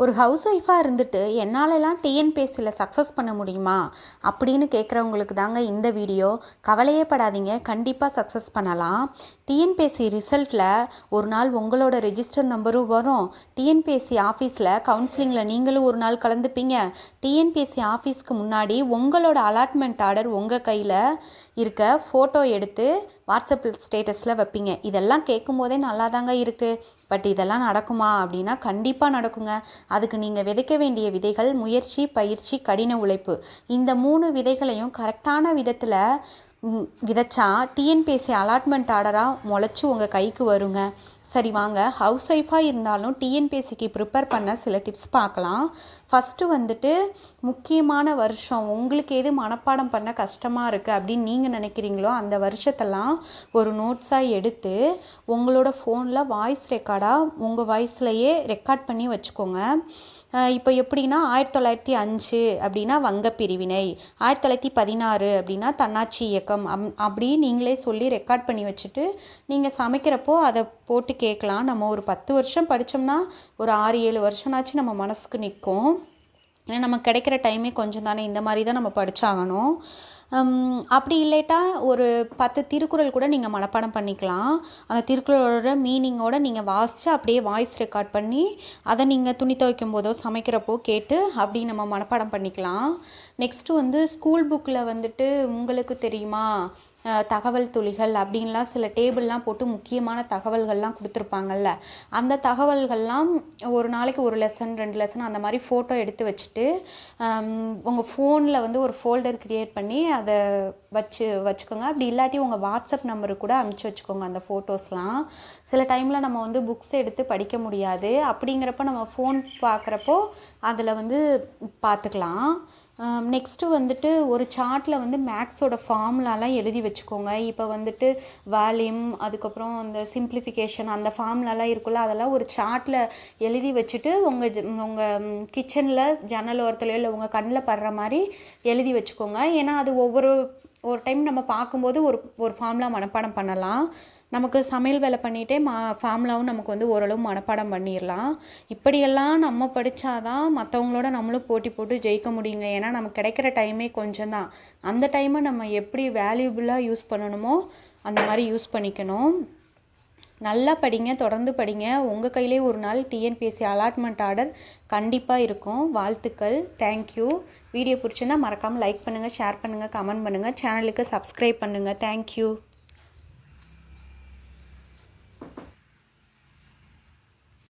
ஒரு ஹவுஸ் ஒய்ஃபாக இருந்துட்டு என்னாலலாம் டிஎன்பிஎஸ்சியில் சக்ஸஸ் பண்ண முடியுமா அப்படின்னு கேட்குறவங்களுக்கு தாங்க இந்த வீடியோ. கவலையே படாதீங்க, கண்டிப்பாக சக்ஸஸ் பண்ணலாம். டிஎன்பிஎஸ்சி ரிசல்ட்டில் ஒரு நாள் உங்களோட ரெஜிஸ்டர் நம்பரும் வரும். டிஎன்பிஎஸ்சி ஆஃபீஸில் கவுன்சிலிங்கில் நீங்களும் ஒரு நாள் கலந்துப்பீங்க. டிஎன்பிஎஸ்சி ஆஃபீஸ்க்கு முன்னாடி உங்களோட அலாட்மெண்ட் ஆர்டர் உங்கள் கையில் இருக்க ஃபோட்டோ எடுத்து வாட்ஸ்அப் ஸ்டேட்டஸில் வைப்பீங்க. இதெல்லாம் கேட்கும் போதே நல்லா தாங்க இருக்குது. பட் இதெல்லாம் நடக்குமா அப்படின்னா கண்டிப்பாக நடக்குங்க. அதுக்கு நீங்கள் விதைக்க வேண்டிய விதைகள் முயற்சி, பயிற்சி, கடின உழைப்பு. இந்த 3 விதைகளையும் கரெக்டான விதத்தில் விதைச்சா டிஎன்பிஎஸ்சி அலாட்மெண்ட் ஆர்டராக முளைச்சி உங்கள் கைக்கு வருங்க. சரி வாங்க, ஹவுஸ் ஒய்ஃபாக இருந்தாலும் டிஎன்பிஎஸ்சிக்கு ப்ரிப்பேர் பண்ண சில டிப்ஸ் பார்க்கலாம். ஃபஸ்ட்டு வந்துட்டு முக்கியமான வருஷம், உங்களுக்கு எது மனப்பாடம் பண்ண கஷ்டமாக இருக்குது அப்படின்னு நீங்கள் நினைக்கிறீங்களோ அந்த வருஷத்தெல்லாம் ஒரு நோட்ஸாக எடுத்து உங்களோட ஃபோனில் வாய்ஸ் ரெக்கார்டாக உங்கள் வாய்ஸ்லையே ரெக்கார்ட் பண்ணி வச்சுக்கோங்க. இப்போ எப்படின்னா 1905 அப்படின்னா வங்க பிரிவினை, 1916 அப்படின்னா தன்னாட்சி இயக்கம், அப்படி நீங்களே சொல்லி ரெக்கார்ட் பண்ணி வச்சுட்டு நீங்கள் சமைக்கிறப்போ அதை போட்டு கேட்கலாம். நம்ம ஒரு 10 வருஷம் படித்தோம்னா ஒரு 6-7 வருஷம்னாச்சும் நம்ம மனசுக்கு நிற்கும். ஏன்னா நமக்கு கிடைக்கிற டைமே கொஞ்சம் தானே, இந்த மாதிரி தான் நம்ம படித்தாகணும். அப்படி இல்லைட்டா ஒரு 10 திருக்குறள் கூட நீங்கள் மனப்பாடம் பண்ணிக்கலாம். அந்த திருக்குறளோட மீனிங்கோடு நீங்கள் வாசித்து அப்படியே வாய்ஸ் ரெக்கார்ட் பண்ணி அதை நீங்கள் துணி துவைக்கும் போதோ சமைக்கிறப்போ கேட்டு அப்படி நம்ம மனப்பாடம் பண்ணிக்கலாம். நெக்ஸ்ட்டு வந்து ஸ்கூல் புக்கில் வந்துட்டு உங்களுக்கு தெரியுமா தகவல் துளிகள் அப்படின்லாம் சில டேபிள்லாம் போட்டு முக்கியமான தகவல்கள்லாம் கொடுத்துருப்பாங்கல்ல. அந்த தகவல்கள்லாம் ஒரு நாளைக்கு ஒரு லெசன் 2 லெசன் அந்த மாதிரி ஃபோட்டோ எடுத்து வச்சுட்டு உங்கள் ஃபோனில் வந்து ஒரு ஃபோல்டர் க்ரியேட் பண்ணி அதை வச்சுக்கோங்க. அப்படி இல்லாட்டி உங்கள் வாட்ஸ்அப் நம்பருக்கு கூட அனுப்பிச்சி வச்சுக்கோங்க அந்த ஃபோட்டோஸ்லாம். சில டைமில் நம்ம வந்து புக்ஸ் எடுத்து படிக்க முடியாது, அப்படிங்கிறப்ப நம்ம ஃபோன் பார்க்குறப்போ அதில் வந்து பார்த்துக்கலாம். நெக்ஸ்ட்டு வந்துட்டு ஒரு சார்ட்டில் வந்து மேக்ஸோட ஃபார்முலாலாம் எழுதி வச்சுக்கோங்க. இப்போ வந்துட்டு வால்யூம், அதுக்கப்புறம் அந்த சிம்பிளிஃபிகேஷன், அந்த ஃபார்முலாலாம் இருக்குல்ல, அதெல்லாம் ஒரு சார்ட்டில் எழுதி வச்சுட்டு உங்கள் கிச்சனில் ஜன்னல் ஓரத்துலையோ இல்லை உங்கள் கண்ணில் படுற மாதிரி எழுதி வச்சுக்கோங்க. ஏன்னா அது ஒரு டைம் நம்ம பார்க்கும்போது ஒரு ஃபார்முலா மனப்பாடம் பண்ணலாம். நமக்கு சமையல் வேலை பண்ணிகிட்டே ஃபார்முலாவும் நமக்கு வந்து ஓரளவு மனப்பாடம் பண்ணிடலாம். இப்படியெல்லாம் நம்ம படித்தாதான் மற்றவங்களோட நம்மளும் போட்டி போட்டு ஜெயிக்க முடியுங்க. ஏன்னா நமக்கு கிடைக்கிற டைமே கொஞ்சம் தான். அந்த டைமை நம்ம எப்படி வேல்யூபுளாக யூஸ் பண்ணணுமோ அந்த மாதிரி யூஸ் பண்ணிக்கணும். நல்லா படிங்க, தொடர்ந்து படிங்க. உங்கள் கையிலே ஒரு நாள் டிஎன்பிஎஸ்சி அலாட்மெண்ட் ஆர்டர் கண்டிப்பாக இருக்கும். வாழ்த்துக்கள். தேங்க்யூ. வீடியோ பிடிச்சிருந்தால் மறக்காமல் லைக் பண்ணுங்கள், ஷேர் பண்ணுங்கள், கமெண்ட் பண்ணுங்கள், சேனலுக்கு சப்ஸ்கிரைப் பண்ணுங்கள். தேங்க்யூ.